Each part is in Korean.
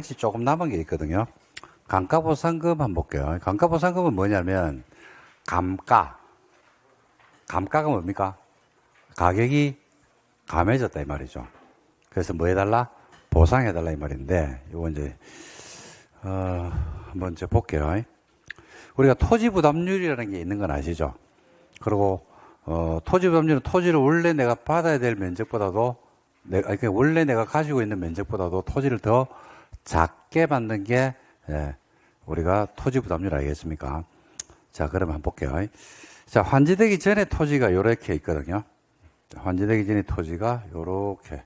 조금 남은 게 있거든요. 감가보상금 한번 볼게요. 감가보상금은 뭐냐면 감가가 뭡니까? 가격이 감해졌다 이 말이죠. 그래서 뭐 해달라? 보상해달라 이 말인데 이거 이제 한번 이제 볼게요. 우리가 토지부담률이라는 게 있는 건 아시죠? 그리고 토지부담률은 토지를 원래 내가 받아야 될 면적보다도 원래 내가 가지고 있는 면적보다도 토지를 더 작게 받는 게 우리가 토지부담률 아니겠습니까? 자, 그러면 한번 볼게요. 자, 환지되기 전에 토지가 이렇게 있거든요. 환지되기 전에 토지가 이렇게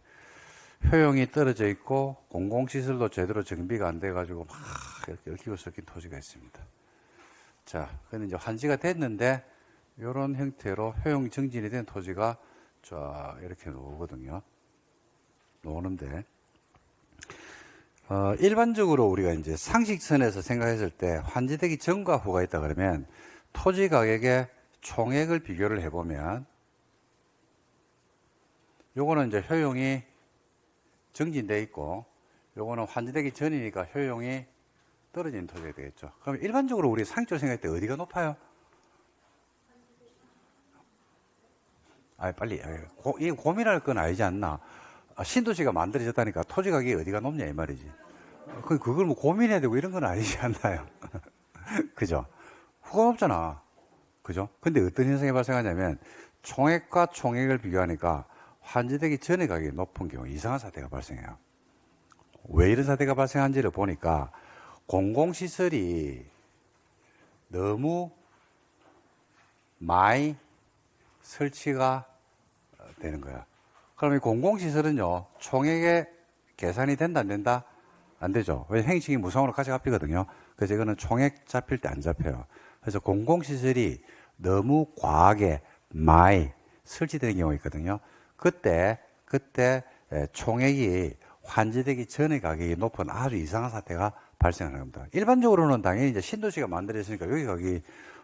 효용이 떨어져 있고 공공시설도 제대로 정비가 안 돼가지고 막 이렇게 얽히고 섞인 토지가 있습니다. 자, 근데 이제 환지가 됐는데 이런 형태로 효용 정진이 된 토지가 쫙 이렇게 나오거든요. 나오는데 일반적으로 우리가 이제 상식선에서 생각했을 때 환지되기 전과 후가 있다 그러면 토지 가격의 총액을 비교를 해보면 요거는 이제 효용이 정진돼 있고 요거는 환지되기 전이니까 효용이 떨어진 토지가 되겠죠. 그럼 일반적으로 우리 상식적으로 생각할 때 어디가 높아요? 빨리 이 고민할 건 아니지 않나? 신도시가 만들어졌다니까 토지 가격이 어디가 높냐 이 말이지. 그걸 뭐 고민해야 되고 이런 건 아니지 않나요? 그죠? 후가 높잖아. 그죠? 근데 어떤 현상이 발생하냐면 총액과 총액을 비교하니까 환지되기 전에 가격이 높은 경우 이상한 사태가 발생해요. 왜 이런 사태가 발생한지를 보니까 공공시설이 너무 많이 설치가 되는 거야. 그럼 이 공공시설은요, 총액에 계산이 된다, 안 된다? 안 되죠. 왜 행식이 무상으로 같이 잡히거든요. 그래서 이거는 총액 잡힐 때 안 잡혀요. 그래서 공공시설이 너무 과하게 많이 설치되는 경우가 있거든요. 그때 총액이 환지되기 전에 가격이 높은 아주 이상한 사태가 발생하는 겁니다. 일반적으로는 당연히 이제 신도시가 만들어졌으니까 여기 가격이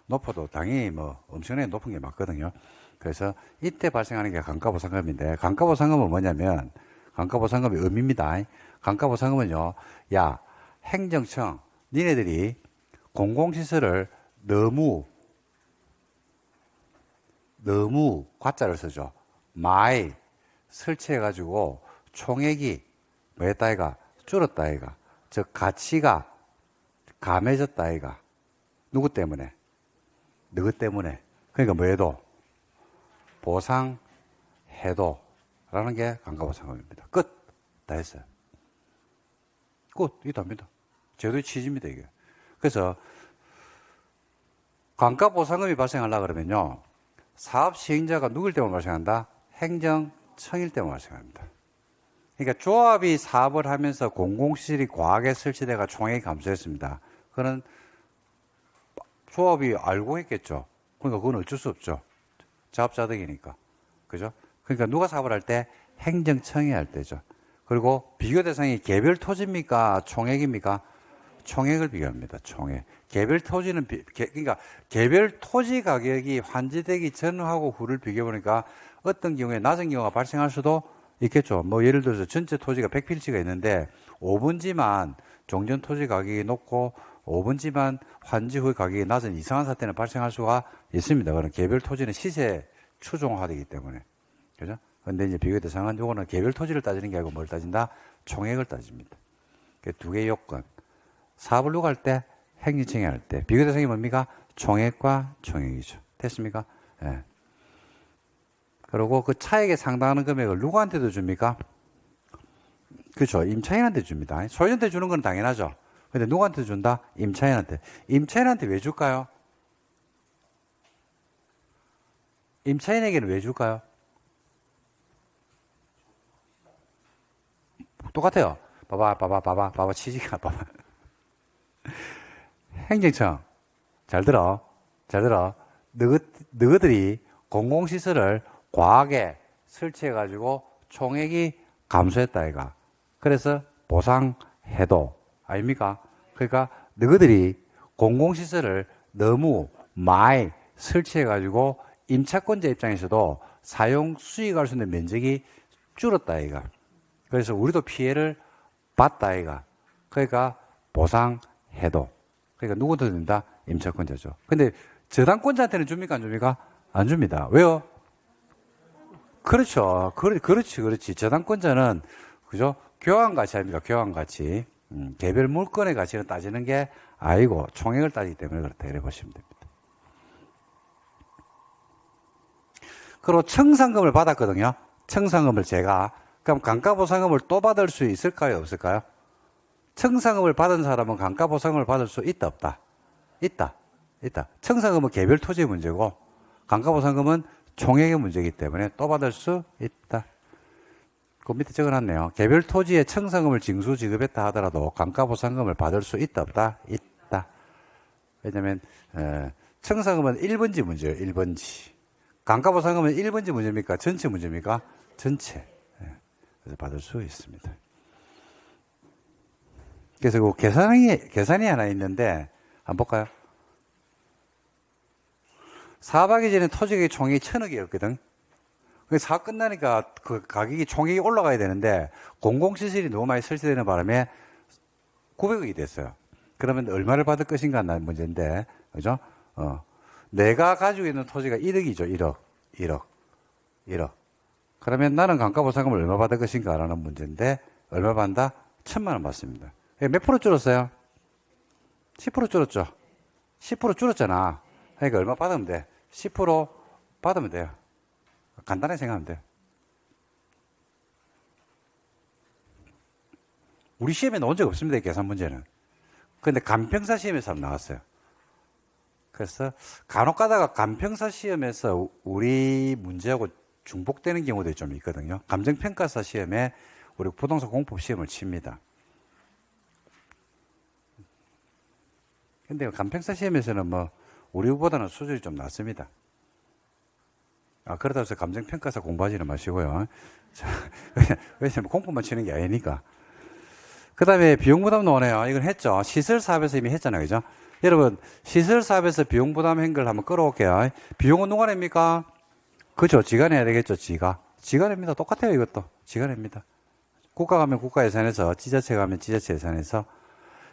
높아도 당연히 뭐 엄청나게 높은 게 맞거든요. 그래서 이때 발생하는 게 감가보상금인데, 감가보상금은 뭐냐면, 감가보상금의 의미입니다. 감가보상금은요, 야, 행정청, 니네들이 공공시설을 너무 과자를 쓰죠. 많이 설치해가지고 총액이 뭐 했다 아이가? 줄었다 아이가? 즉 가치가 감해졌다 아이가? 누구 때문에? 너희 때문에. 그러니까 뭐 해도 보상해도 라는 게 감가보상금입니다. 끝. 다 했어요. 끝. 이게 답니다. 제도의 취지입니다, 이게. 그래서 감가보상금이 발생하려고 그러면요, 사업 시행자가 누굴 때문에 발생한다? 행정청일 때문에 발생합니다. 그러니까 조합이 사업을 하면서 공공시설이 과하게 설치돼가 총액이 감소했습니다. 그건 조합이 알고 했겠죠. 그러니까 그건 어쩔 수 없죠. 자업자득이니까. 그죠? 그러니까 누가 사업을 할 때? 행정청이 할 때죠. 그리고 비교 대상이 개별 토지입니까? 총액입니까? 총액을 비교합니다. 총액. 개별 토지는, 그러니까 개별 토지 가격이 환지되기 전하고 후를 비교해보니까 어떤 경우에 낮은 경우가 발생할 수도 있겠죠. 뭐 예를 들어서 전체 토지가 100필지가 있는데 5분지만 종전 토지 가격이 높고 5분지만 환지 후의 가격이 낮은 이상한 사태는 발생할 수가 있습니다. 그런 개별 토지는 시세 추종화되기 때문에. 그죠? 근데 이제 비교 대상은 요거는 개별 토지를 따지는 게 아니고 뭘 따진다? 총액을 따집니다. 그 두 개의 요건. 사업을 누가 할 때? 행정청이 할 때. 비교 대상이 뭡니까? 총액과 총액이죠. 됐습니까? 예. 그리고 그 차액에 상당하는 금액을 누구한테도 줍니까? 그렇죠. 임차인한테 줍니다. 소유한테 주는 건 당연하죠. 근데 누구한테 준다? 임차인한테. 임차인한테 왜 줄까요? 임차인에게는 왜 줄까요? 똑같아요. 봐봐, 취지가, 봐봐. 행정청. 잘 들어. 너희들이 공공시설을 과하게 설치해가지고 총액이 감소했다, 이가. 그래서 보상해도, 아닙니까? 그러니까 너희들이 공공시설을 너무 많이 설치해가지고 임차권자 입장에서도 사용 수익할 수 있는 면적이 줄었다, 이가. 그래서 우리도 피해를 봤다, 이가. 그러니까 보상해도. 그러니까 누구도 된다? 임차권자죠. 근데 저당권자한테는 줍니까? 안 줍니까? 안 줍니다. 왜요? 그렇죠. 그렇지. 저당권자는, 그죠? 교환가치 아닙니까? 교환가치. 개별 물건의 가치를 따지는 게 아니고 총액을 따지기 때문에 그렇다. 이렇게 보시면 됩니다. 그리고 청산금을 받았거든요. 청산금을 제가. 그럼 감가보상금을 또 받을 수 있을까요? 없을까요? 청산금을 받은 사람은 감가보상금을 받을 수 있다, 없다? 있다. 청산금은 개별 토지의 문제고 감가보상금은 총액의 문제이기 때문에 또 받을 수 있다. 그 밑에 적어놨네요. 개별 토지에 청산금을 징수 지급했다 하더라도 감가보상금을 받을 수 있다, 없다? 있다. 왜냐면 청산금은 1번지 문제예요. 1번지. 감가보상금은 1번지 문제입니까? 전체 문제입니까? 전체. 그래서 받을 수 있습니다. 그래서 그 계산이 하나 있는데 한번 볼까요? 사업하기 전에 토지의 총액이 1,000억이었거든. 사업 끝나니까 그 가격이 총액이 올라가야 되는데 공공시설이 너무 많이 설치되는 바람에 900억이 됐어요. 그러면 얼마를 받을 것인가 하는 문제인데, 그죠? 내가 가지고 있는 토지가 1억이죠. 1억. 그러면 나는 감가보상금을 얼마 받을 것인가 라는 문제인데, 얼마 받는다? 1,000만 원 받습니다. 몇 프로 줄었어요? 10% 줄었죠. 10% 줄었잖아. 그러니까 얼마 받으면 돼? 10% 받으면 돼요. 간단하게 생각하면 돼요. 우리 시험에 나온 적 없습니다. 이 계산 문제는. 근데 간평사 시험에서 나왔어요. 그래서 간혹 가다가 간평사 시험에서 우리 문제하고 중복되는 경우도 좀 있거든요. 감정평가사 시험에 우리 부동산 공법 시험을 칩니다. 근데 간평사 시험에서는 뭐 우리보다는 수준이 좀 낮습니다. 그러다 해서 감정평가사 공부하지는 마시고요. 왜냐면 공법만 치는 게 아니니까. 그 다음에 비용부담 나오네요. 이건 했죠. 시설사업에서 이미 했잖아요. 그죠? 여러분, 시설사업에서 비용부담한 걸 한번 끌어올게요. 비용은 누가 냅니까? 그죠? 지가 내야 되겠죠. 지가 냅니다. 똑같아요. 이것도. 지가 냅니다. 국가 가면 국가 예산에서, 지자체 가면 지자체 예산에서.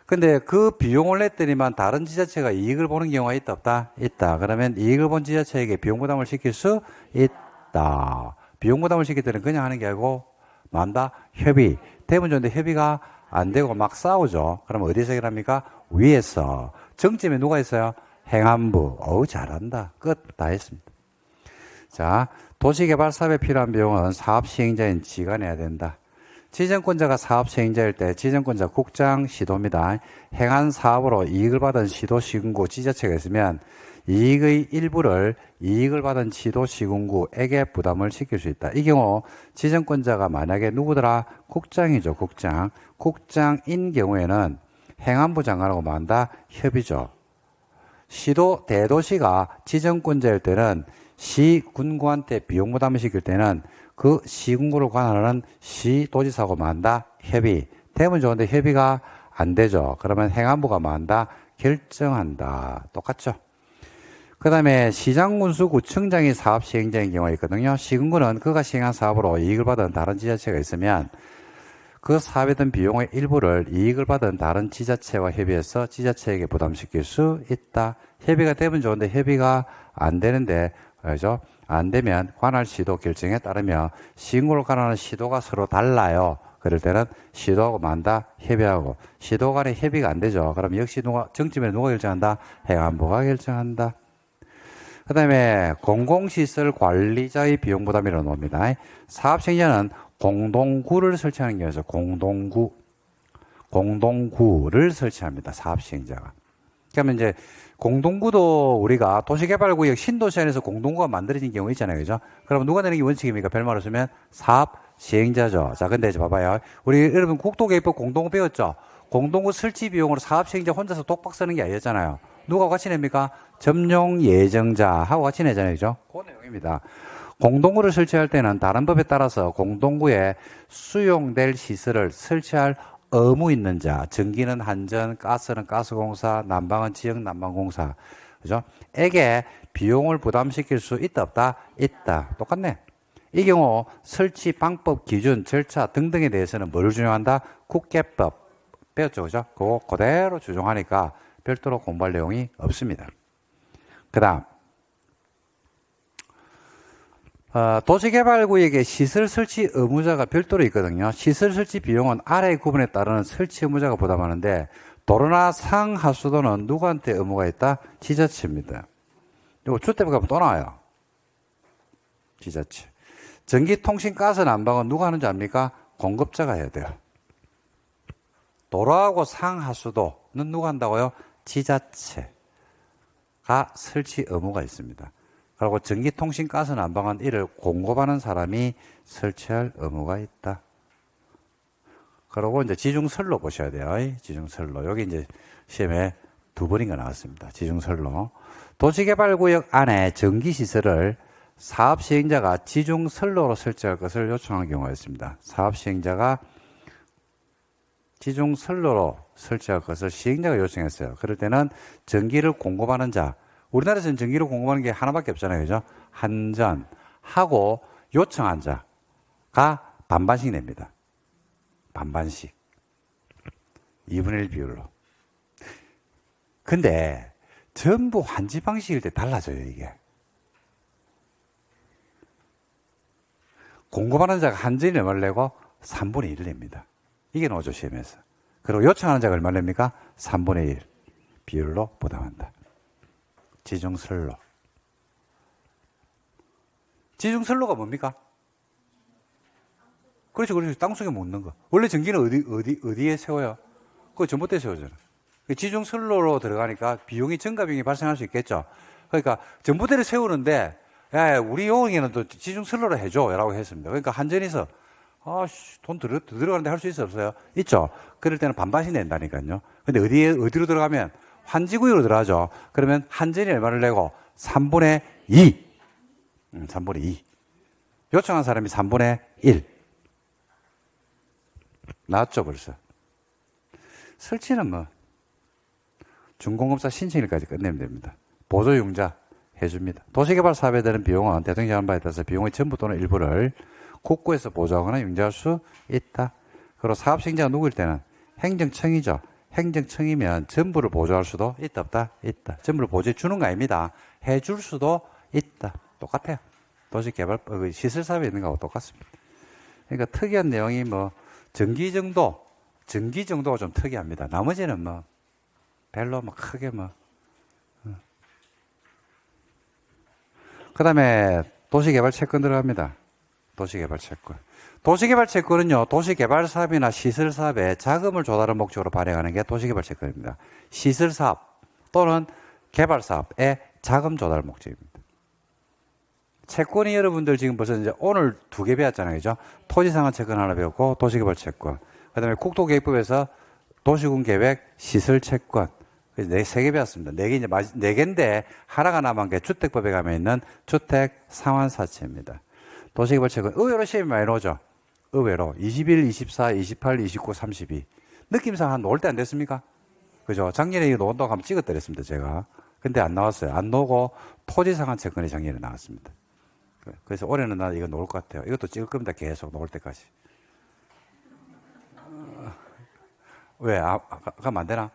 근데 그 비용을 냈더니만 다른 지자체가 이익을 보는 경우가 있다, 없다? 있다. 그러면 이익을 본 지자체에게 비용부담을 시킬 수 있다. 비용부담을 시킬 때는 그냥 하는 게 아니고, 만다? 협의. 대부분 좋은데 협의가 안 되고 막 싸우죠. 그러면 어디서 해결합니까? 위에서. 정점에 누가 있어요? 행안부. 어우, 잘한다. 끝. 다 했습니다. 자, 도시개발 사업에 필요한 비용은 사업 시행자인 지가 내야 된다. 지정권자가 사업 시행자일 때 지정권자 국장 시도입니다. 행한 사업으로 이익을 받은 시도 시군구 지자체가 있으면 이익의 일부를 이익을 받은 시도 시군구에게 부담을 시킬 수 있다. 이 경우 지정권자가 만약에 누구더라? 국장이죠. 국장인 경우에는 행안부 장관하고 만다? 협의죠. 시도 대도시가 지정권자일 때는 시군구한테 비용 부담을 시킬 때는 그 시군구를 관할하는 시도지사하고 만다? 협의. 되면 좋은데 협의가 안 되죠. 그러면 행안부가 만다? 결정한다. 똑같죠. 그 다음에 시장군수구청장이 사업 시행자인 경우가 있거든요. 시군구는 그가 시행한 사업으로 이익을 받은 다른 지자체가 있으면 그 사업에 든 비용의 일부를 이익을 받은 다른 지자체와 협의해서 지자체에게 부담시킬 수 있다. 협의가 되면 좋은데 협의가 안 되는데, 그죠? 안 되면 관할 시도 결정에 따르며 시군구를 관할하는 시도가 서로 달라요. 그럴 때는 시도하고 만다? 협의하고. 시도 간에 협의가 안 되죠. 그럼 역시 정점에 누가 결정한다? 행안부가 결정한다. 그 다음에 공공시설 관리자의 비용 부담이라고 나옵니다. 사업 시행자는 공동구를 설치하는 경우에서 공동구를 설치합니다. 사업 시행자가. 그러면 이제 공동구도 우리가 도시개발구역 신도시 안에서 공동구가 만들어진 경우 있잖아요. 그죠? 그러면 누가 내는 게 원칙입니까? 별말로 쓰면 사업 시행자죠. 자, 근데 이제 봐봐요. 우리 여러분 국도계획법 공동구 배웠죠? 공동구 설치 비용으로 사업 시행자 혼자서 독박 쓰는 게 아니었잖아요. 누가 같이 냅니까? 점용 예정자하고 같이 내잖아요. 그죠? 그 내용입니다. 공동구를 설치할 때는 다른 법에 따라서 공동구에 수용될 시설을 설치할 의무 있는 자, 전기는 한전, 가스는 가스공사, 난방은 지역 난방공사, 그죠? 에게 비용을 부담시킬 수 있다, 없다? 있다. 똑같네. 이 경우 설치 방법, 기준, 절차 등등에 대해서는 뭐를 준용한다? 국계법. 배웠죠, 그죠? 그거 그대로 추종하니까 별도로 공부할 내용이 없습니다. 그 다음, 도시개발구역에 시설 설치 의무자가 별도로 있거든요. 시설 설치 비용은 아래 구분에 따르는 설치 의무자가 부담하는데, 도로나 상하수도는 누구한테 의무가 있다? 지자체입니다. 이거 주택 가면 또 나와요. 지자체. 전기, 통신, 가스, 난방은 누가 하는지 압니까? 공급자가 해야 돼요. 도로하고 상하수도는 누가 한다고요? 지자체가 설치 의무가 있습니다. 그리고 전기, 통신, 가스, 난방은 이를 공급하는 사람이 설치할 의무가 있다. 그리고 이제 지중설로 보셔야 돼요. 지중설로. 여기 이제 시험에 2번인가 나왔습니다. 지중설로. 도시개발구역 안에 전기시설을 사업시행자가 지중설로로 설치할 것을 요청한 경우가 있습니다. 사업시행자가 지중설로로 설치할 것을 시행자가 요청했어요. 그럴 때는 전기를 공급하는 자, 우리나라에서는 전기를 공급하는 게 하나밖에 없잖아요. 그죠? 한전하고 요청한 자가 반반씩 냅니다. 반반씩. 2분의 1 비율로. 근데 전부 환지 방식일 때 달라져요, 이게. 공급하는 자가 한전이 얼마를 내고 3분의 1을 냅니다. 이게 나오죠, 시험에서. 그리고 요청하는 자가 얼마를 냅니까? 3분의 1 비율로 부담한다. 지중설로. 지중설로가 뭡니까? 그렇죠, 그렇죠. 땅속에 묻는 거. 원래 전기는 어디에 세워요? 그거 전봇대에 세우잖아. 지중설로로 들어가니까 비용이 증가 비용이 발생할 수 있겠죠. 그러니까 전봇대를 세우는데, 야, 우리 용에는 또 지중설로로 해줘. 라고 했습니다. 그러니까 한전에서, 돈 들어가는데 할 수 있어, 없어요? 있죠. 그럴 때는 반반씩 낸다니까요. 근데 어디로 들어가면? 환지구역으로 들어가죠. 그러면 한전이 얼마를 내고? 3분의 2. 3분의 2. 요청한 사람이 3분의 1. 나왔죠, 벌써. 설치는 뭐, 준공업사 신청일까지 끝내면 됩니다. 보조융자 해줍니다. 도시개발 사업에 드는 비용은 대통령 제안 바에 따라서 비용의 전부 또는 일부를 국고에서 보조하거나 융자할 수 있다. 그리고 사업 시행자가 누구일 때는 행정청이죠. 행정청이면 전부를 보조할 수도 있다, 없다? 있다. 전부를 보조해 주는 거 아닙니다. 해줄 수도 있다. 똑같아요. 도시개발, 시설 사업에 있는 거하고 똑같습니다. 그러니까 특이한 내용이 뭐, 전기 정도가 좀 특이합니다. 나머지는 뭐, 별로 뭐 크게 뭐. 그 다음에 도시개발 채권 들어갑니다. 도시개발 채권. 도시개발 채권은요, 도시개발 사업이나 시설 사업에 자금을 조달하는 목적으로 발행하는 게 도시개발 채권입니다. 시설 사업 또는 개발 사업에 자금 조달 목적입니다. 채권이 여러분들 지금 벌써 이제 오늘 2개 배웠잖아요. 그죠? 토지상환 채권 하나 배웠고, 도시개발 채권. 그 다음에 국토계획법에서 도시군계획 시설 채권. 그래서 3개 배웠습니다. 4개 이제 4개인데 하나가 남은 게 주택법에 가면 있는 주택 상환사채입니다. 도시개발 채권. 의외로 시험이 많이 나오죠? 의외로. 21, 24, 28, 29, 32. 느낌상 한 놓을 때 안 됐습니까? 그죠? 작년에 이거 놓은다고 한번 찍었더랬습니다, 제가. 근데 안 나왔어요. 안 나오고 토지상환 채권이 작년에 나왔습니다. 그래서 올해는 나 이거 놓을 것 같아요. 이것도 찍을 겁니다. 계속 놓을 때까지. 왜? 가면 안 되나?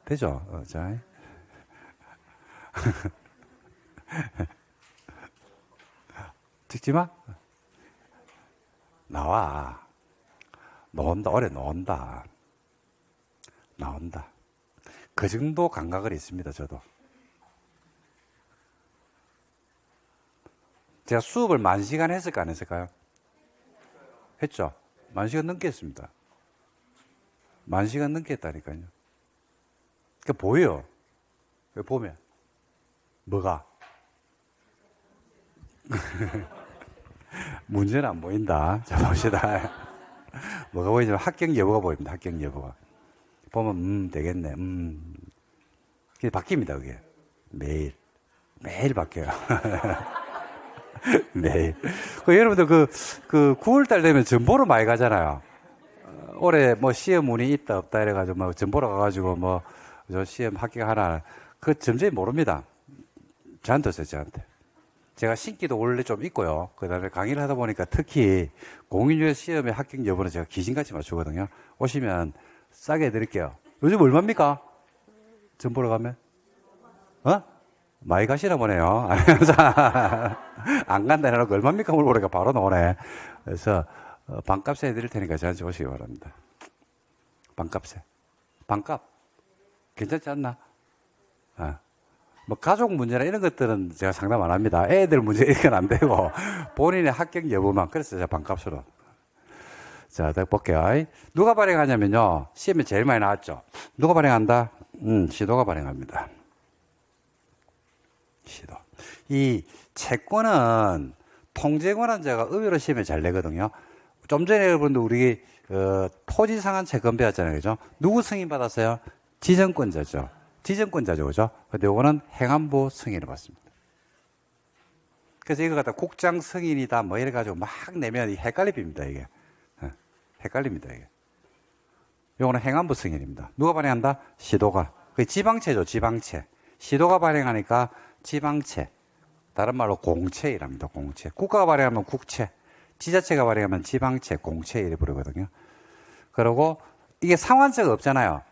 되죠? 자. 찍지 마? 나와. 나온다. 올해 나온다. 나온다. 그 정도 감각은 있습니다, 저도. 제가 수업을 10,000시간 했을까, 안 했을까요? 했죠? 10,000시간 넘게 했습니다. 10,000시간 넘게 했다니까요. 그러니까 보여요. 왜 보면? 뭐가? 문제는 안 보인다. 자, 봅시다. 뭐가 보이냐면 합격 여부가 보입니다. 합격 여부가. 보면, 되겠네. 그게 바뀝니다, 그게. 매일. 매일 바뀌어요. 매일. 여러분들 그 9월달 되면 전보로 많이 가잖아요. 올해 뭐 시험 운이 있다, 없다 이래가지고 뭐 전보로 가가지고 뭐, 저 시험 합격하나. 그 점점이 모릅니다. 저한테 왔어요, 저한테. 제가 신기도 원래 좀 있고요. 그 다음에 강의를 하다 보니까 특히 공인중개 시험의 합격 여부는 제가 귀신같이 맞추거든요. 오시면 싸게 해드릴게요. 요즘 얼마입니까? 점 보러 가면? 많이 가시나 보네요. 안 간다 해놓고 얼마입니까? 물어보니까 바로 나오네. 그래서 반값에 해드릴 테니까 저한테 오시기 바랍니다. 반값에. 반값. 괜찮지 않나? 뭐 가족 문제나 이런 것들은 제가 상담 안 합니다. 애들 문제 이런 건 안 되고 본인의 합격 여부만. 그래서 제가 반값으로. 자, 더 볼게요. 누가 발행하냐면요. 시험에 제일 많이 나왔죠. 누가 발행한다? 시도가 발행합니다. 시도. 이 채권은 통제권한자가 의외로 시험에 잘 내거든요. 좀 전에 여러분들 우리 토지상한 채권 배웠잖아요. 그죠? 누구 승인 받았어요? 지정권자죠. 지정권자죠. 그죠? 근데 요거는 행안부 승인을 받습니다. 그래서 이거 갖다 국장 승인이다 뭐 이래가지고 막 내면 헷갈립니다. 이게. 헷갈립니다. 이게. 요거는 행안부 승인입니다. 누가 발행한다? 시도가. 그 지방채죠. 지방채. 시도가 발행하니까 지방채. 다른 말로 공채이랍니다. 공채. 국가가 발행하면 국채. 지자체가 발행하면 지방채, 공채 이래 부르거든요. 그리고 이게 상환자가 없잖아요.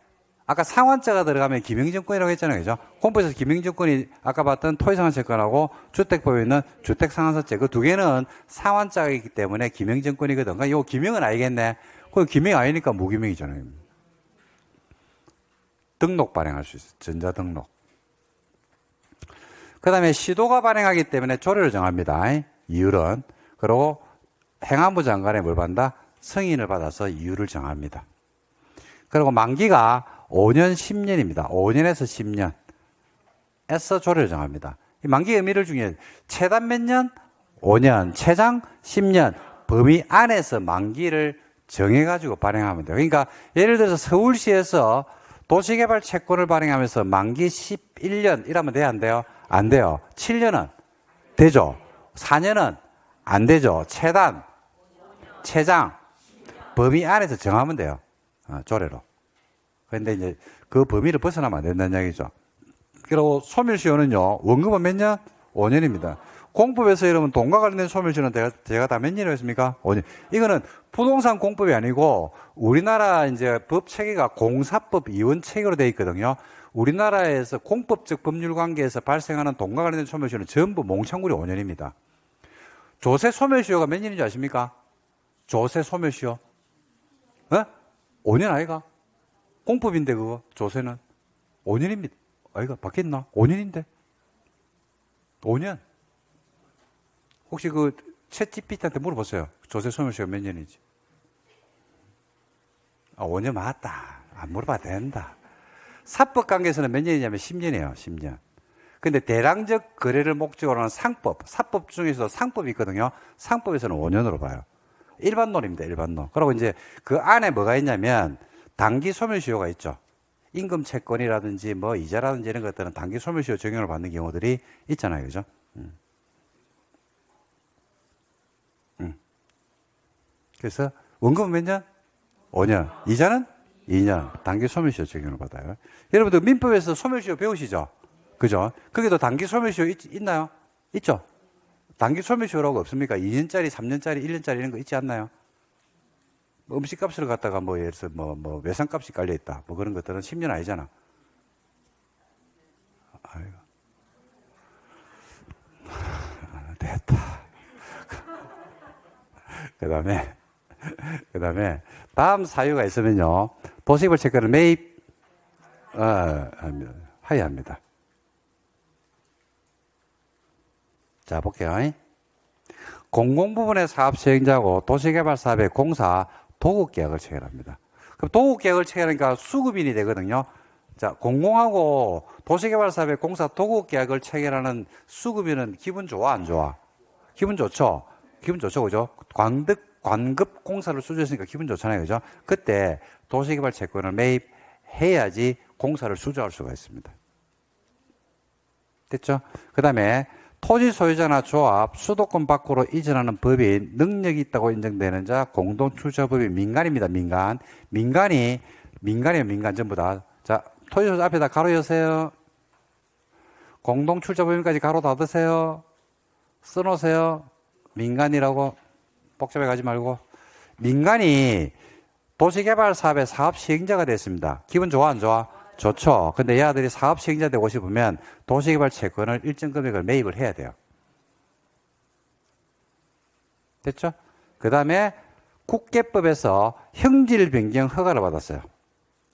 아까 상환자가 들어가면 김영증권이라고 했잖아요. 그죠? 공부에서 김영증권이 아까 봤던 토지상환채권하고 주택법에 있는 주택상환사채 그 두 개는 상환자가 있기 때문에 김영증권이거든. 그러니까 이거 김영은 알겠네. 그럼 김영이 아니니까 무김영이잖아요. 등록 발행할 수 있어요. 전자등록. 그 다음에 시도가 발행하기 때문에 조례를 정합니다. 이율은. 그리고 행안부 장관의 뭘 받는다? 승인을 받아서 이율을 정합니다. 그리고 만기가 5년, 10년입니다. 5년에서 10년. 에서 조례를 정합니다. 이 만기 의미를 중요해요. 최단 몇 년? 5년. 최장 10년. 범위 안에서 만기를 정해가지고 발행하면 돼요. 그러니까 예를 들어서 서울시에서 도시개발 채권을 발행하면서 만기 11년 이러면 돼요? 안 돼요? 안 돼요. 7년은 되죠. 4년은 안 되죠. 최단, 최장, 범위 안에서 정하면 돼요. 조례로. 그런데 이제 그 범위를 벗어나면 안 된다는 얘기죠. 그리고 소멸시효는요, 원금은 몇 년? 5년입니다. 공법에서 이러면 돈과 관련된 소멸시효는 제가 다 몇 년이라고 했습니까? 5년. 이거는 부동산 공법이 아니고 우리나라 이제 법 체계가 공사법 이원 체계로 되어 있거든요. 우리나라에서 공법적 법률 관계에서 발생하는 돈과 관련된 소멸시효는 전부 몽창구리 5년입니다. 조세 소멸시효가 몇 년인지 아십니까? 조세 소멸시효. 5년 아이가? 공법인데 그거 조세는 5년입니다. 아이가 바뀌었나? 5년인데. 5년. 혹시 그 챗GPT한테 물어보세요. 조세 소멸시효가 몇 년인지. 5년 맞다. 안 물어봐도 된다. 사법 관계에서는 몇 년이냐면 10년이에요. 10년. 근데 대량적 거래를 목적으로 하는 상법, 사법 중에서도 상법이 있거든요. 상법에서는 5년으로 봐요. 일반론입니다. 일반론. 그리고 이제 그 안에 뭐가 있냐면 단기 소멸시효가 있죠. 임금 채권이라든지 뭐 이자라든지 이런 것들은 단기 소멸시효 적용을 받는 경우들이 있잖아요. 그죠? 그래서 원금은 몇 년? 5년. 이자는 2년. 단기 소멸시효 적용을 받아요. 여러분들 민법에서 소멸시효 배우시죠? 그죠? 거기도 단기 소멸시효 있나요? 있죠? 단기 소멸시효라고 없습니까? 2년짜리, 3년짜리, 1년짜리 이런 거 있지 않나요? 뭐 음식값을 갖다가 뭐 예를 들어서 뭐 외상값이 깔려있다. 뭐 그런 것들은 10년 아니잖아. 아이고. 됐다. 그 다음에 다음 사유가 있으면요. 도시개발 채권을 매입, 하여합니다. 자, 볼게요. 공공부문의 사업 시행자하고 도시개발 사업의 공사 도급계약을 체결합니다. 그럼 도급계약을 체결하니까 수급인이 되거든요. 자, 공공하고 도시개발 사업의 공사 도급계약을 체결하는 수급인은 기분 좋아, 안 좋아? 기분 좋죠? 기분 좋죠, 그죠? 관급 공사를 수주했으니까 기분 좋잖아요, 그죠? 그때 도시개발 채권을 매입해야지 공사를 수주할 수가 있습니다. 됐죠? 그 다음에 토지 소유자나 조합, 수도권 밖으로 이전하는 법인, 능력이 있다고 인정되는 자, 공동출자법인, 민간입니다, 민간. 민간이에요, 민간 전부 다. 자, 토지 소유자 앞에다 가로 여세요. 공동출자법인까지 가로 닫으세요. 써놓으세요. 민간이라고 복잡해 가지 말고. 민간이 도시개발 사업의 사업 시행자가 됐습니다. 기분 좋아, 안 좋아? 좋죠. 근데 얘들이 사업 시행자 되고 싶으면 도시개발 채권을 일정 금액을 매입을 해야 돼요. 됐죠? 그 다음에 국계법에서 형질 변경 허가를 받았어요.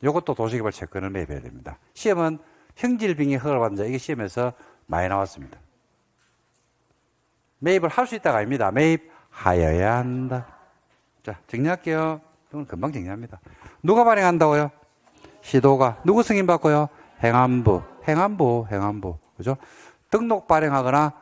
이것도 도시개발 채권을 매입해야 됩니다. 시험은 형질 변경 허가를 받은 자, 이게 시험에서 많이 나왔습니다. 매입을 할 수 있다가 아닙니다. 매입하여야 한다. 자, 정리할게요. 이건 금방 정리합니다. 누가 발행한다고요? 시도가. 누구 승인받고요? 행안부. 그죠? 등록 발행하거나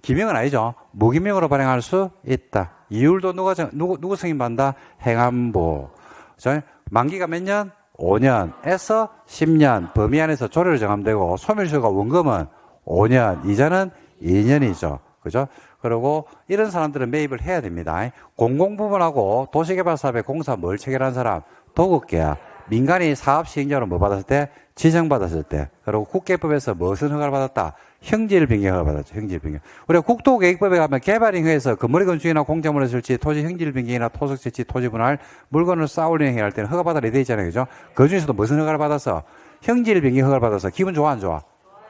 기명은 아니죠. 무기명으로 발행할 수 있다. 이율도 누구 승인받는다? 행안부. 그죠? 만기가 몇 년? 5년에서 10년. 범위 안에서 조례를 정하면 되고, 소멸시효가 원금은 5년, 이자는 2년이죠. 그죠? 그리고 이런 사람들은 매입을 해야 됩니다. 공공부문하고 도시개발사업에 공사 뭘 체결한 사람? 도급계약. 민간이 사업 시행자로 뭐 받았을 때? 지정받았을 때. 그리고 국계법에서 무슨 허가를 받았다? 형질 변경 허가를 받았죠. 형질 변경. 우리가 국토계획법에 가면 개발행위에서 건물의 건축이나 공작물의 설치, 토지 형질 변경이나 토속 설치, 토지 분할, 물건을 쌓아올리는 행위할 때는 허가 받아야 돼 있잖아요. 그죠? 그 중에서도 무슨 허가를 받았어? 형질 변경 허가를 받아서 기분 좋아, 안 좋아?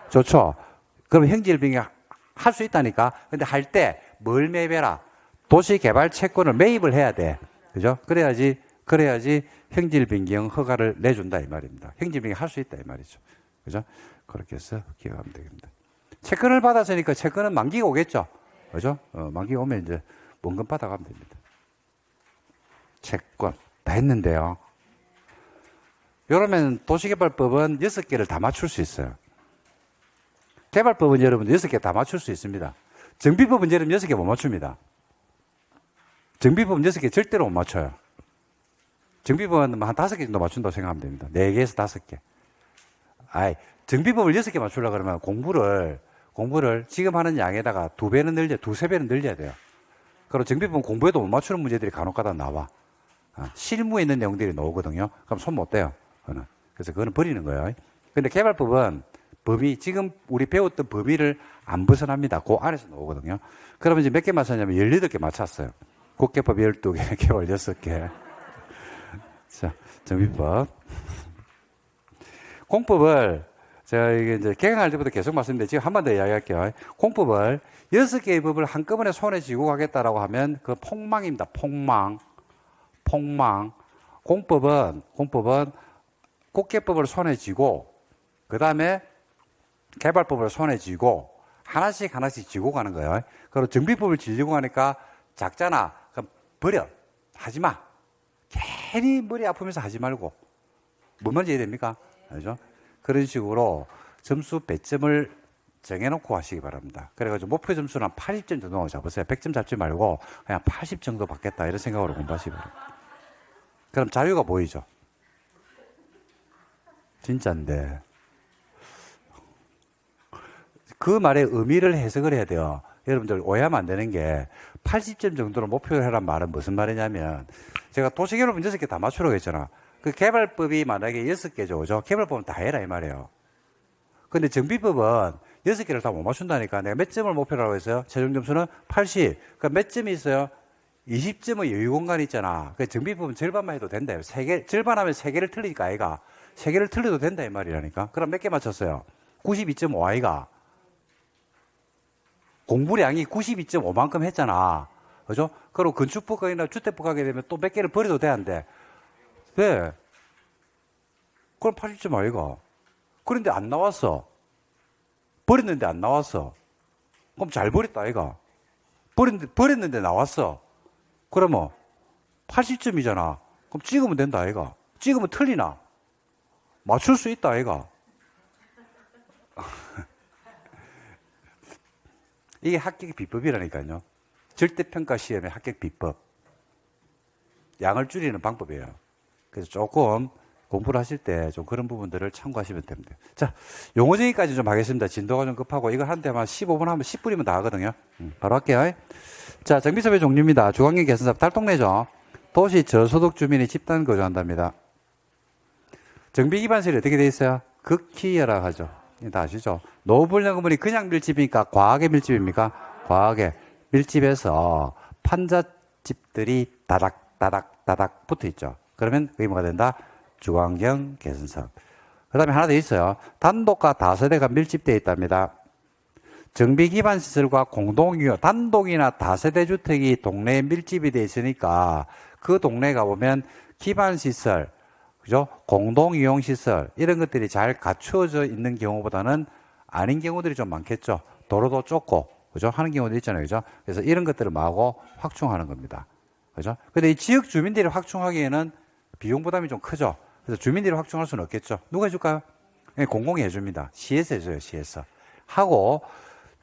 좋죠? 그럼 형질 변경 할 수 있다니까. 근데 할 때 뭘 매입해라? 도시개발 채권을 매입을 해야 돼. 그죠? 그래야지 형질 변경 허가를 내준다 이 말입니다. 형질 변경 할 수 있다 이 말이죠. 그죠? 그렇게 해서 기억하면 되겠습니다. 채권을 받았으니까 채권은 만기가 오겠죠. 그죠? 만기가 오면 이제 원금 받아가면 됩니다. 채권 다 했는데요. 이러면 도시개발법은 6개를 다 맞출 수 있어요. 개발법은 여러분 6개 다 맞출 수 있습니다. 정비법은 여러분 6개 못 맞춥니다. 정비법은 6개 절대로 못 맞춰요. 정비법은 한 5개 정도 맞춘다고 생각하면 됩니다. 4개에서 5개. 정비법을 6개 맞추려고 그러면 공부를 지금 하는 양에다가 2배는 늘려, 2~3배는 늘려야 돼요. 그리고 정비법은 공부해도 못 맞추는 문제들이 간혹가다 나와. 실무에 있는 내용들이 나오거든요. 그럼 손 못 대요. 그래서 그거는 버리는 거예요. 근데 개발법은 범위, 지금 우리 배웠던 범위를 안 벗어납니다. 그 안에서 나오거든요. 그러면 이제 몇 개 맞췄냐면 18개 맞췄어요. 국계법 12개, 개발 6개. 자, 정비법. 공법을, 제가 이게 이제 개강할 때부터 계속 말씀드렸는데 지금 한 번 더 이야기할게요. 공법을 6개의 법을 한꺼번에 손에 쥐고 가겠다라고 하면 그 폭망입니다. 폭망. 공법은 국계법을 손에 쥐고, 그 다음에 개발법을 손에 쥐고 하나씩 쥐고 가는 거예요. 그리고 정비법을 쥐고 가니까 작잖아. 그럼 버려. 하지 마. 괜히 머리 아프면서 하지 말고. 뭔 말인지 이해됩니까? 그죠? 그런 식으로 점수 배점을 정해놓고 하시기 바랍니다. 그래가지고 목표 점수는 한 80점 정도 잡으세요. 100점 잡지 말고 그냥 80 정도 받겠다 이런 생각으로 공부하시기 바랍니다. 그럼 자유가 보이죠? 진짜인데. 그 말의 의미를 해석을 해야 돼요. 여러분들 오해하면 안 되는 게 80점 정도로 목표를 해란 말은 무슨 말이냐면 제가 도시개발법 6개 다 맞추라고 했잖아. 그 개발법이 만약에 6개죠. 그죠? 개발법은 다 해라 이 말이에요. 근데 정비법은 6개를 다 못 맞춘다니까. 내가 몇 점을 목표라고 했어요? 최종 점수는 80. 그러니까 몇 점이 있어요? 20점의 여유 공간이 있잖아. 그 정비법은 절반만 해도 된다. 절반하면 3개를 틀리니까 아이가. 3개를 틀려도 된다 이 말이라니까. 그럼 몇 개 맞췄어요? 92.5 아이가. 공부량이 92.5만큼 했잖아. 그죠? 그리고 건축법학이나 주택법 하게 되면 또 몇 개를 버려도 돼, 안 돼? 왜? 그럼 80점 아이가. 그런데 안 나왔어. 버렸는데 안 나왔어. 그럼 잘 버렸다, 아이가. 버렸는데 나왔어. 그러면 80점이잖아. 그럼 찍으면 된다, 아이가. 찍으면 틀리나? 맞출 수 있다, 아이가. 이게 합격 비법이라니까요. 절대평가 시험의 합격 비법. 양을 줄이는 방법이에요. 그래서 조금 공부를 하실 때 좀 그런 부분들을 참고하시면 됩니다. 자, 용어 정의까지 좀 하겠습니다. 진도가 좀 급하고 이거 한 대만 15분 하면 10분이면 다 하거든요. 바로 할게요. 자, 정비사업의 종류입니다. 주관경 개선사업 달동네죠. 도시 저소득 주민이 집단 거주한답니다. 정비 기반시설이 어떻게 돼 있어요? 극히 열악하죠. 다 아시죠? 노후불량 건물이 그냥 밀집입니까? 과하게 밀집입니까? 과하게 밀집해서 판잣집들이 다닥 붙어 있죠. 그러면 그게 뭐가 된다? 주거환경 개선 사업. 그 다음에 하나 더 있어요. 단독과 다세대가 밀집되어 있답니다. 정비 기반 시설과 공동이용, 단독이나 다세대 주택이 동네에 밀집이 되어 있으니까 그 동네에 가보면 기반 시설, 그죠? 공동이용 시설, 이런 것들이 잘 갖추어져 있는 경우보다는 아닌 경우들이 좀 많겠죠. 도로도 좁고, 그죠? 하는 경우도 있잖아요. 그죠? 그래서 이런 것들을 마구 확충하는 겁니다. 그죠? 근데 이 지역 주민들이 확충하기에는 비용 부담이 좀 크죠. 그래서 주민들이 확충할 수는 없겠죠. 누가 해줄까요? 네, 공공이 해줍니다. 시에서 해줘요, 시에서. 하고,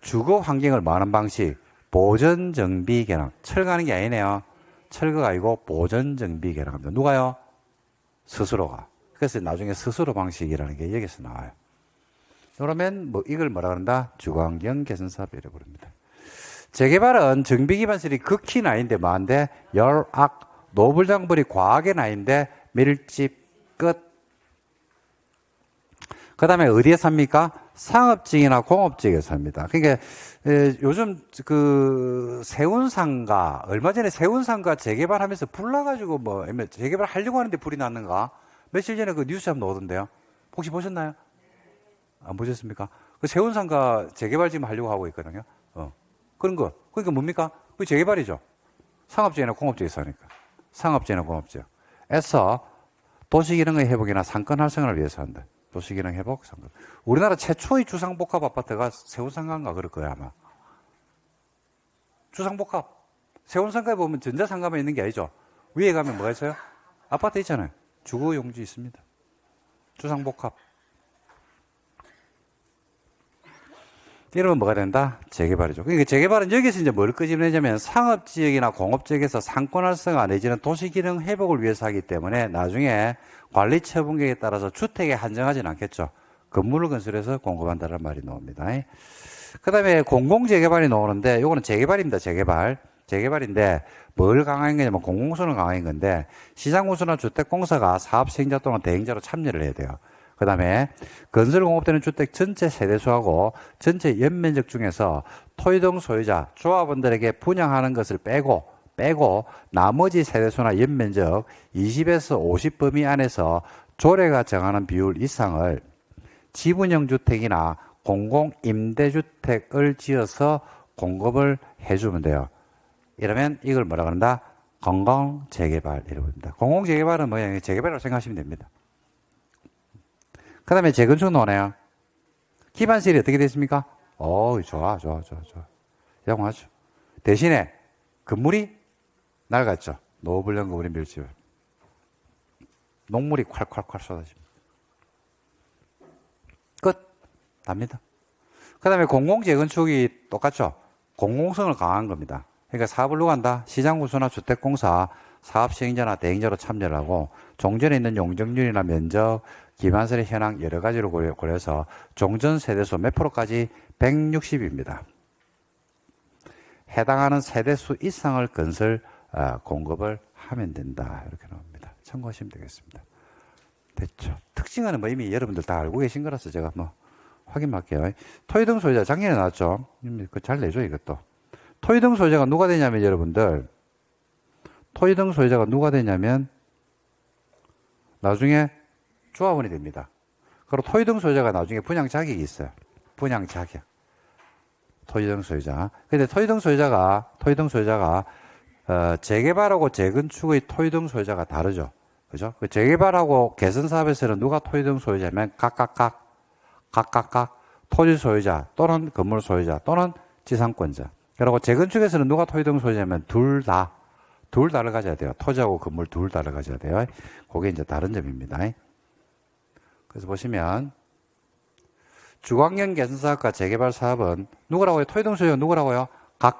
주거 환경을 마는 방식, 보전 정비 개량. 철거하는 게 아니네요. 철거가 아니고 보전 정비 개량합니다. 누가요? 스스로가. 그래서 나중에 스스로 방식이라는 게 여기서 나와요. 그러면 뭐 이걸 뭐라 그런다? 주거환경 개선 사업이라고 부릅니다. 재개발은 정비 기반시설이 극히 나인데 많은데 열악, 노불장벌이 과하게 나인데 밀집 끝. 그 다음에 어디에 삽니까? 상업지역이나 공업지역에 삽니다. 그러니까 요즘 그 세운상가, 얼마 전에 세운상가 재개발하면서 불 나가지고 뭐 재개발 하려고 하는데 불이 났는가? 며칠 전에 그 뉴스 한번 나오던데요. 혹시 보셨나요? 안 보셨습니까? 그 세운상가 재개발 지금 하려고 하고 있거든요. 그런 거. 그러니까 뭡니까? 그 재개발이죠. 상업지역이나 공업지역에서 하니까. 상업지역이나 공업지역에서 도시기능의 회복이나 상권 활성화를 위해서 한다. 도시기능 회복, 상권. 우리나라 최초의 주상복합 아파트가 세운상가인가 그럴 거야, 아마. 주상복합. 세운상가에 보면 전자상가만 있는 게 아니죠. 위에 가면 뭐가 있어요? 아파트 있잖아요. 주거용지 있습니다. 주상복합. 이러면 뭐가 된다? 재개발이죠. 그러니까 재개발은 여기서 이제 뭘 끄집어내냐면 상업지역이나 공업지역에서 상권 활성화 내지는 도시기능 회복을 위해서 하기 때문에 나중에 관리 처분객에 따라서 주택에 한정하지는 않겠죠. 건물을 건설해서 공급한다는 말이 나옵니다. 그 다음에 공공재개발이 나오는데 이거는 재개발입니다. 재개발. 재개발인데 뭘 강화한 거냐면 공공성을 강화한 건데 시장군수나 주택공사가 사업 시행자 또는 대행자로 참여를 해야 돼요. 그 다음에 건설 공급되는 주택 전체 세대수하고 전체 연면적 중에서 토지 등 소유자, 조합원들에게 분양하는 것을 빼고 나머지 세대수나 연면적 20에서 50 범위 안에서 조례가 정하는 비율 이상을 지분형 주택이나 공공임대주택을 지어서 공급을 해주면 돼요. 이러면 이걸 뭐라 그런다? 공공재개발이라고 합니다. 공공재개발은 뭐냐? 재개발이라고 생각하시면 됩니다. 그 다음에 재건축 나오네요. 기반시설이 어떻게 됐습니까? 좋아. 양호하죠. 대신에 건물이 낡았죠. 노블령 건물이 밀집. 녹물이 콸콸콸 쏟아집니다. 끝. 답니다. 그 다음에 공공재건축이 똑같죠. 공공성을 강화한 겁니다. 그러니까 사업을 누가 한다? 시장군수나 주택공사, 사업시행자나 대행자로 참여를 하고 종전에 있는 용적률이나 면적, 기반설의 현황 여러 가지로 고려해서 종전 세대수 몇 프로까지 160입니다. 해당하는 세대수 이상을 건설 공급을 하면 된다. 이렇게 나옵니다. 참고하시면 되겠습니다. 됐죠. 특징은 뭐 이미 여러분들 다 알고 계신 거라서 제가 뭐 확인할게요. 토지등 소유자 작년에 나왔죠. 잘 내죠 이것도. 토지등 소유자가 누가 되냐면 여러분들 토지등 소유자가 누가 되냐면 나중에 조합원이 됩니다. 그리고 토지등 소유자가 나중에 분양 자격이 있어요. 분양 자격. 토지등 소유자. 근데 토지등 소유자가 재개발하고 재건축의 토지등 소유자가 다르죠. 그죠? 그 재개발하고 개선 사업에서는 누가 토지등 소유자면 각각 토지 소유자 또는 건물 소유자 또는 지상권자. 그리고 재건축에서는 누가 토지등 소유자면 둘 다를 가져야 돼요. 토지하고 건물 둘 다를 가져야 돼요. 그게 이제 다른 점입니다. 그래서 보시면 주거환경 개선 사업과 재개발 사업은 누구라고요? 토지등 소유자 누구라고요? 각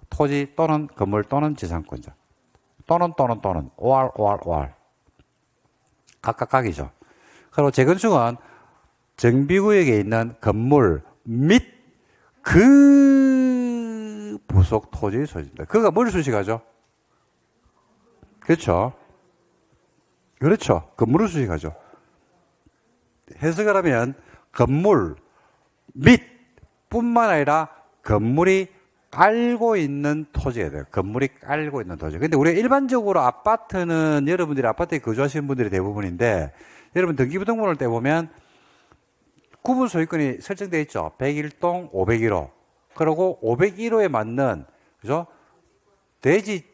토지 또는 건물 또는 지상권자 또는 or 각이죠. 그리고 재건축은 정비구역에 있는 건물 및 그 부속 토지 소유입니다. 그가 뭘 수식하죠? 그렇죠. 건물을 수식하죠. 해석을 하면 건물 및 뿐만 아니라 건물이 깔고 있는 토지에 돼요. 건물이 깔고 있는 토지. 근데 우리가 일반적으로 아파트는 여러분들이 아파트에 거주하시는 분들이 대부분인데 여러분 등기부등본을 떼보면 구분 소유권이 설정되어 있죠. 101동 501호. 그리고 501호에 맞는, 그죠? 대지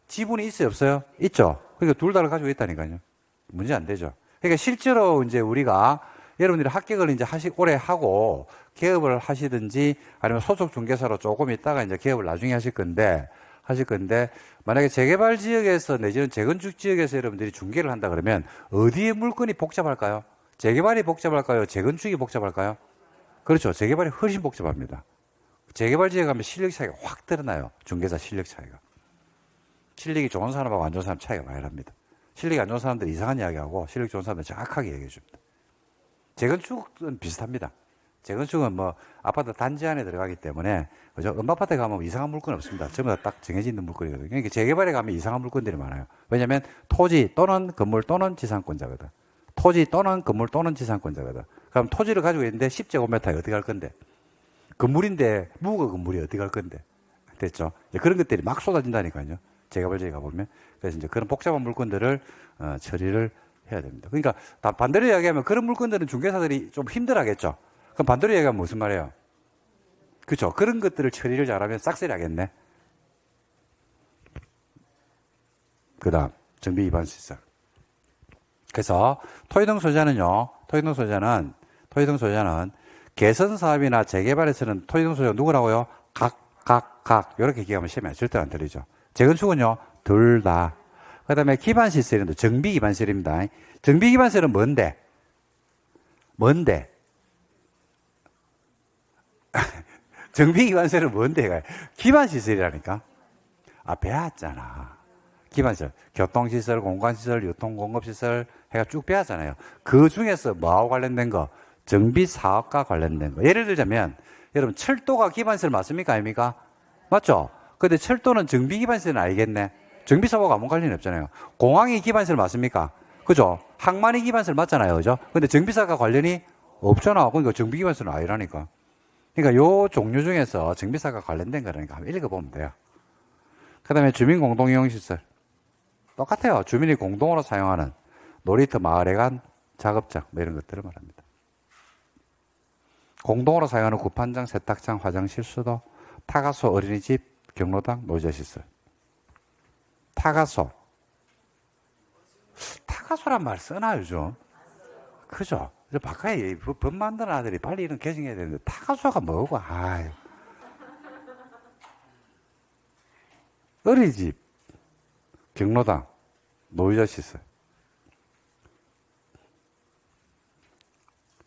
지분이 있어요, 없어요? 있죠. 그러니까 둘 다를 가지고 있다니까요. 문제 안 되죠. 그러니까 실제로 이제 우리가 여러분들이 합격을 이제 올해 하고 개업을 하시든지 아니면 소속 중개사로 조금 있다가 이제 개업을 나중에 하실 건데 만약에 재개발 지역에서 내지는 재건축 지역에서 여러분들이 중개를 한다 그러면 어디에 물건이 복잡할까요? 재개발이 복잡할까요? 재건축이 복잡할까요? 그렇죠. 재개발이 훨씬 복잡합니다. 재개발 지역에 가면 실력 차이가 확 드러나요. 중개사 실력 차이가. 실력이 좋은 사람하고 안 좋은 사람 차이가 많이 납니다. 실력이 안 좋은 사람들은 이상한 이야기하고 실력이 좋은 사람들은 정확하게 얘기해 줍니다. 재건축은 비슷합니다. 재건축은 뭐 아파트 단지 안에 들어가기 때문에 그죠? 음아파트에 가면 이상한 물건 없습니다. 전부 다 딱 정해져 있는 물건이거든요. 그러니까 재개발에 가면 이상한 물건들이 많아요. 왜냐하면 토지 또는 건물 또는 지상권자거든. 토지 또는 건물 또는 지상권자거든. 그럼 토지를 가지고 있는데 10제곱미터에 어떻게 할 건데? 건물인데 무가 건물이 어떻게 할 건데? 됐죠? 그런 것들이 막 쏟아진다니까요. 재개발지에 가보면. 그래서 이제 그런 복잡한 물건들을 처리를 해야 됩니다. 그러니까 반대로 이야기하면 그런 물건들은 중개사들이 좀 힘들어하겠죠. 그럼 반대로 이야기하면 무슨 말이에요? 그렇죠. 그런 것들을 처리를 잘하면 싹쓸이 하겠네. 그 다음 정비 위반 시설. 그래서 토지등 소유자는요. 토지등 소유자는 개선 사업이나 재개발에서는 토지등 소유자 누구라고요? 각 이렇게 얘기하면 시험에 절대 안 들리죠. 재건축은요. 둘 다. 그 다음에 기반시설은 정비기반시설입니다. 정비기반시설은 뭔데? 정비기반시설은 뭔데? 기반시설이라니까. 배웠잖아. 기반시설. 교통시설, 공간시설, 유통공급시설 해가 쭉 배웠잖아요. 그 중에서 뭐하고 관련된 거? 정비사업과 관련된 거. 예를 들자면 여러분 철도가 기반시설 맞습니까? 아닙니까? 맞죠? 근데 철도는 정비기반시설은 알겠네. 정비사업하고 아무 관련이 없잖아요. 공항이 기반시설 맞습니까? 그죠? 항만이 기반시설 맞잖아요. 그죠? 근데 정비사가 관련이 없잖아. 그러니까 정비기반시설은 아니라니까. 그러니까 요 종류 중에서 정비사가 관련된 거라니까 한번 읽어보면 돼요. 그 다음에 주민공동이용시설. 똑같아요. 주민이 공동으로 사용하는 놀이터, 마을회관, 작업장 뭐 이런 것들을 말합니다. 공동으로 사용하는 구판장, 세탁장, 화장실, 수도, 타가소, 어린이집, 경로당, 노조시설. 타가소란 말 쓰나 요즘? 그죠? 바깥에 법 만드는 아들이 빨리 이런 개정해야 되는데 타가소가 뭐고? 아유. 어린이집, 경로당, 노조시설.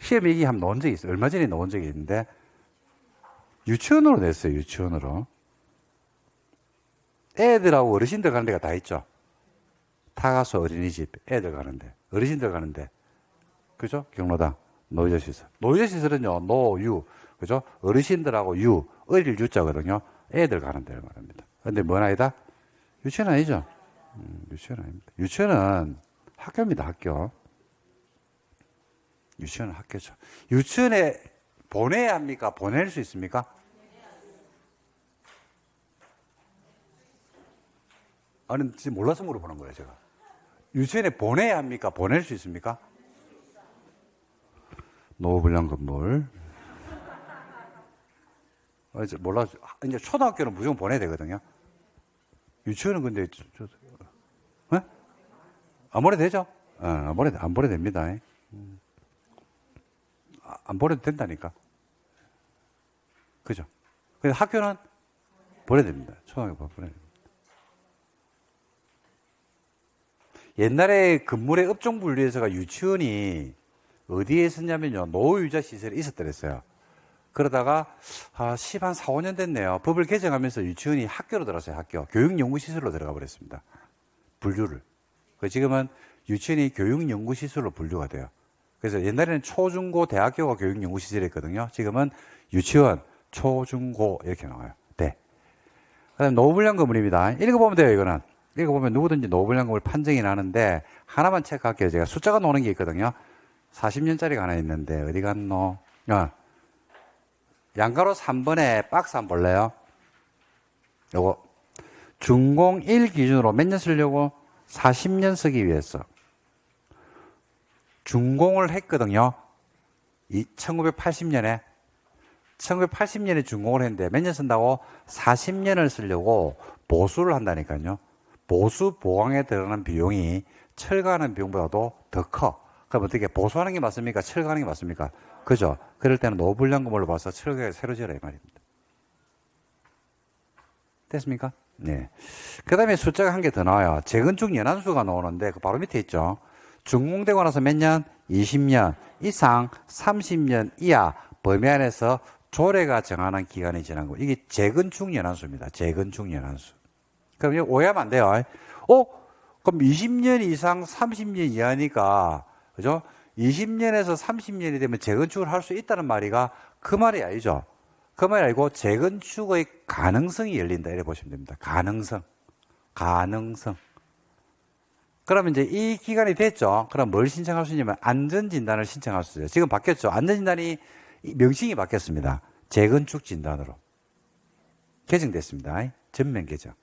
시험 얘기 한번 넣은 적이 있어요. 얼마 전에 넣은 적이 있는데 유치원으로 냈어요. 유치원으로. 애들하고 어르신들 가는 데가 다 있죠. 타가소 어린이집 애들 가는데 어르신들 가는데 그죠? 경로당 노유시설. 노유시설은요 노유 그죠? 어르신들하고 유 어릴 유자거든요. 애들 가는 데를 말합니다. 근데 뭔 아니다? 유치원 아니죠? 유치원 아닙니다. 유치원은 학교입니다. 학교. 유치원은 학교죠. 유치원에 보내야 합니까? 보낼 수 있습니까? 아니, 지금 몰라서 물어보는 거예요, 제가. 유치원에 보내야 합니까? 보낼 수 있습니까? 노후불량 건물. 이제 몰라. 이제 초등학교는 무조건 보내야 되거든요. 유치원은 근데, 안 보내도 되죠? 안 보내도 됩니다. 안 보내도 된다니까. 그죠? 근데 학교는 보내야 됩니다. 초등학교 보내야 됩니다. 옛날에 건물의 업종 분류에서가 유치원이 어디에 있었냐면요. 노후유자 시설에 있었더랬어요. 그러다가, 4, 5년 됐네요. 법을 개정하면서 유치원이 학교로 들어갔어요. 학교. 교육연구시설로 들어가 버렸습니다. 분류를. 지금은 유치원이 교육연구시설로 분류가 돼요. 그래서 옛날에는 초중고 대학교가 교육연구시설이었거든요. 지금은 유치원, 초중고 이렇게 나와요. 네. 그 다음에 노후불량 건물입니다. 읽어보면 돼요, 이거는. 읽어보면 누구든지 노후불량 건물 판정이 나는데 하나만 체크할게요. 제가 숫자가 나오는 게 있거든요. 40년짜리가 하나 있는데 어디 갔노? 양가로 3번에 박스 한번 볼래요? 요거 준공 1 기준으로 몇 년 쓰려고? 40년 쓰기 위해서 준공을 했거든요. 1980년에 1980년에 준공을 했는데 몇 년 쓴다고? 40년을 쓰려고 보수를 한다니까요. 보수 보강에 들어가는 비용이 철거하는 비용보다도 더 커. 그럼 어떻게 보수하는 게 맞습니까? 철거하는 게 맞습니까? 그죠? 그럴 때는 노불량금으로 봐서 철거해 새로 지어라 이 말입니다. 됐습니까? 네. 그 다음에 숫자가 한 개 더 나와요. 재건축 연한수가 나오는데 그 바로 밑에 있죠. 준공되고 나서 몇 년? 20년 이상 30년 이하 범위 안에서 조례가 정하는 기간이 지난 거. 이게 재건축 연한수입니다. 재건축 연한수. 그럼 이거 오해하면 안 돼요. 그럼 20년 이상 30년 이하니까, 그죠? 20년에서 30년이 되면 재건축을 할 수 있다는 말이가 그 말이 아니죠. 그 말이 아니고 재건축의 가능성이 열린다. 이렇게 보시면 됩니다. 가능성. 그러면 이제 이 기간이 됐죠. 그럼 뭘 신청할 수 있냐면 안전진단을 신청할 수 있어요. 지금 바뀌었죠. 안전진단이 명칭이 바뀌었습니다. 재건축 진단으로 개정됐습니다. 전면 개정.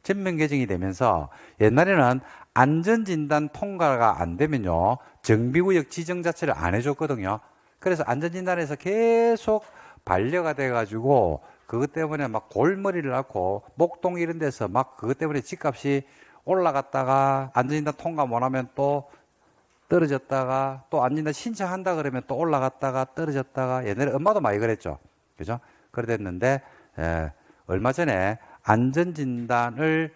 전면 개정이 되면서 옛날에는 안전진단 통과가 안 되면요. 정비구역 지정 자체를 안 해줬거든요. 그래서 안전진단에서 계속 반려가 돼가지고 그것 때문에 막 골머리를 앓고 목동 이런 데서 막 그것 때문에 집값이 올라갔다가 안전진단 통과 못하면 또 떨어졌다가 또 안전진단 신청한다 그러면 또 올라갔다가 떨어졌다가 옛날에 엄마도 많이 그랬죠. 그죠? 그랬는데 얼마 전에 안전진단을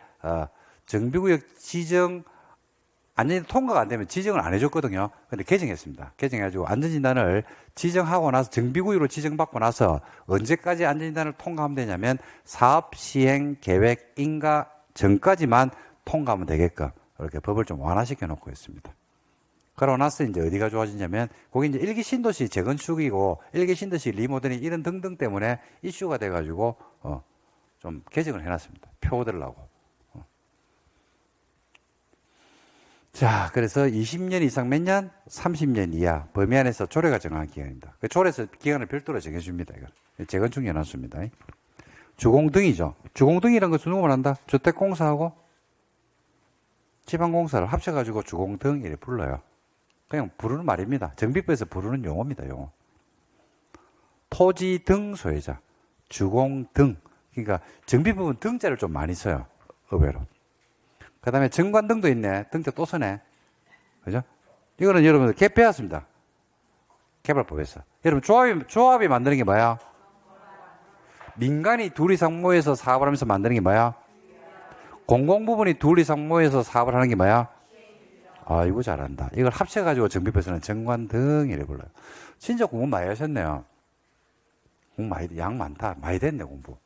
정비구역 지정 안전진단 통과가 안 되면 지정을 안 해줬거든요. 근데 개정했습니다. 개정해가지고 안전진단을 지정하고 나서 정비구역으로 지정받고 나서 언제까지 안전진단을 통과하면 되냐면 사업 시행 계획 인가 전까지만 통과하면 되게끔 이렇게 법을 좀 완화시켜 놓고 있습니다. 그러고 나서 이제 어디가 좋아지냐면 거기 이제 일기 신도시 재건축이고 일기 신도시 리모델링 이런 등등 때문에 이슈가 돼가지고 좀 개정을 해놨습니다. 표들라고. 자, 그래서 20년 이상 몇 년? 30년 이하 범위 안에서 조례가 정한 기간입니다. 그 조례에서 기간을 별도로 정해줍니다. 이거 재건축 연한수입니다. 주공등이죠. 주공등이라는 것은 누구 말한다? 주택공사하고 지방공사를 합쳐가지고 주공등 이렇게 불러요. 그냥 부르는 말입니다. 정비법에서 부르는 용어입니다. 용어. 토지등 소유자, 주공등. 그러니까 정비법은 등자를 좀 많이 써요. 의외로. 그 다음에 정관등도 있네. 등자 또 쓰네. 그죠? 이거는 여러분들 개폐했습니다. 개발법에서. 여러분 조합이 만드는 게 뭐야? 민간이 둘 이상 모여서 사업을 하면서 만드는 게 뭐야? 공공부문이 둘 이상 모여서 사업을 하는 게 뭐야? 아, 이거 잘한다. 이걸 합쳐가지고 정비법에서는 정관등 이래 불러요. 진짜 공부 많이 하셨네요. 공부 많이, 양 많다. 많이 됐네, 공부.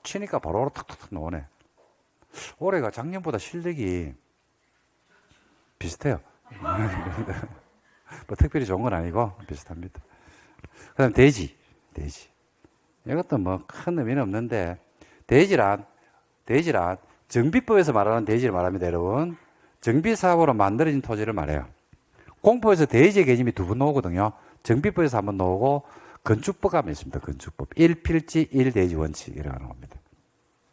치니까 바로 탁탁탁 나오네. 올해가 작년보다 실력이 비슷해요. 뭐 특별히 좋은 건 아니고 비슷합니다. 그 다음 대지. 이것도 뭐 큰 의미는 없는데 대지란 정비법에서 말하는 대지를 말합니다, 여러분. 정비사업으로 만들어진 토지를 말해요. 공법에서 대지의 개념이 두 번 나오거든요. 정비법에서 한 번 나오고 건축법감이 있습니다. 건축법. 1필지 1대지 원칙이라고 나옵니다.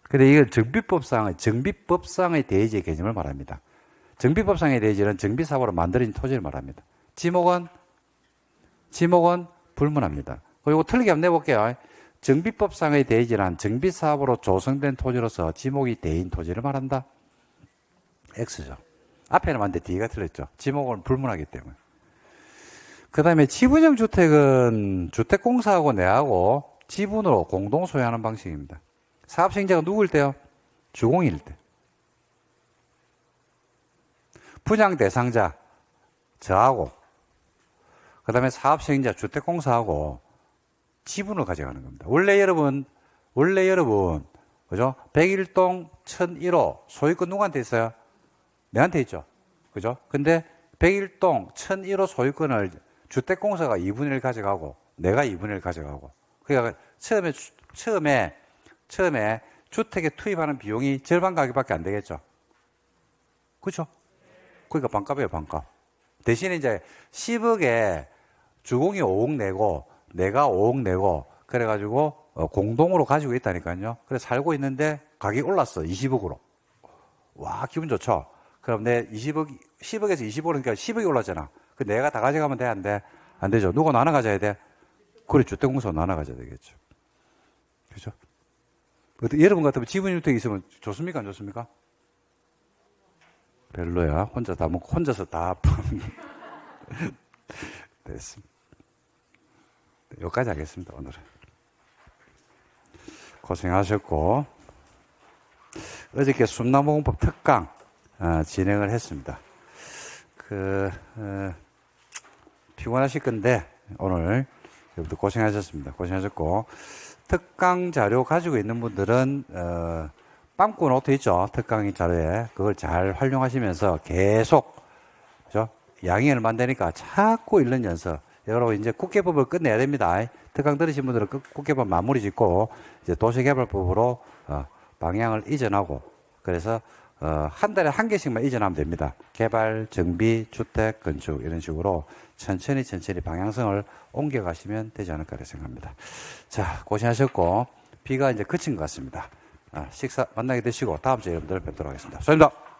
근데 이건 정비법상의 대지의 개념을 말합니다. 정비법상의 대지는 정비사업으로 만들어진 토지를 말합니다. 지목은 불문합니다. 그리고 틀리게 한번 내볼게요. 정비법상의 대지란 정비사업으로 조성된 토지로서 지목이 대인 토지를 말한다. X죠. 앞에는 맞는데 뒤가 틀렸죠. 지목은 불문하기 때문에. 그 다음에 지분형 주택은 주택공사하고 내하고 지분으로 공동 소유하는 방식입니다. 사업 시행자가 누구일 때요? 주공일 때. 분양 대상자 저하고 그 다음에 사업 시행자 주택공사하고 지분을 가져가는 겁니다. 원래 여러분 그죠? 101동 1001호 소유권 누구한테 있어요? 내한테 있죠. 그죠? 근데 101동 1001호 소유권을 주택공사가 2분의 1 가져가고 내가 2분의 1 가져가고 그러니까 처음에 주택에 투입하는 비용이 절반 가격밖에 안 되겠죠. 그렇죠? 그러니까 반값이에요, 반값. 대신에 이제 10억에 주공이 5억 내고 내가 5억 내고 그래가지고 공동으로 가지고 있다니까요. 그래서 살고 있는데 가격이 올랐어. 20억으로. 와, 기분 좋죠? 그럼 내 20억, 10억에서 20억으로, 그러니까 10억이 올랐잖아. 그 내가 다 가져가면 돼? 안 돼? 안 되죠. 누가 나눠 가져야 돼? 그래, 주택공사 나눠 가져야 되겠죠. 그죠? 여러분 같으면 지분주택이 있으면 좋습니까? 안 좋습니까? 별로야. 혼자 다 먹고, 혼자서 다. 됐습니다. 여기까지 하겠습니다, 오늘은. 고생하셨고, 어저께 숨나무공법 특강, 진행을 했습니다. 피곤하실 건데, 오늘, 여러분들 고생하셨습니다. 고생하셨고, 특강 자료 가지고 있는 분들은, 빵꾸 노트 있죠? 특강 자료에. 그걸 잘 활용하시면서 계속, 그죠? 양이 얼마 되니까 자꾸 읽는 연습. 여러분, 이제 국회법을 끝내야 됩니다. 특강 들으신 분들은 국회법 마무리 짓고, 이제 도시개발법으로, 방향을 이전하고, 그래서, 한 달에 한 개씩만 이전하면 됩니다. 개발, 정비, 주택, 건축, 이런 식으로 천천히 방향성을 옮겨가시면 되지 않을까 생각합니다. 자, 고생하셨고, 비가 이제 그친 것 같습니다. 식사 만나게 되시고, 다음 주에 여러분들 뵙도록 하겠습니다. 수고하셨습니다.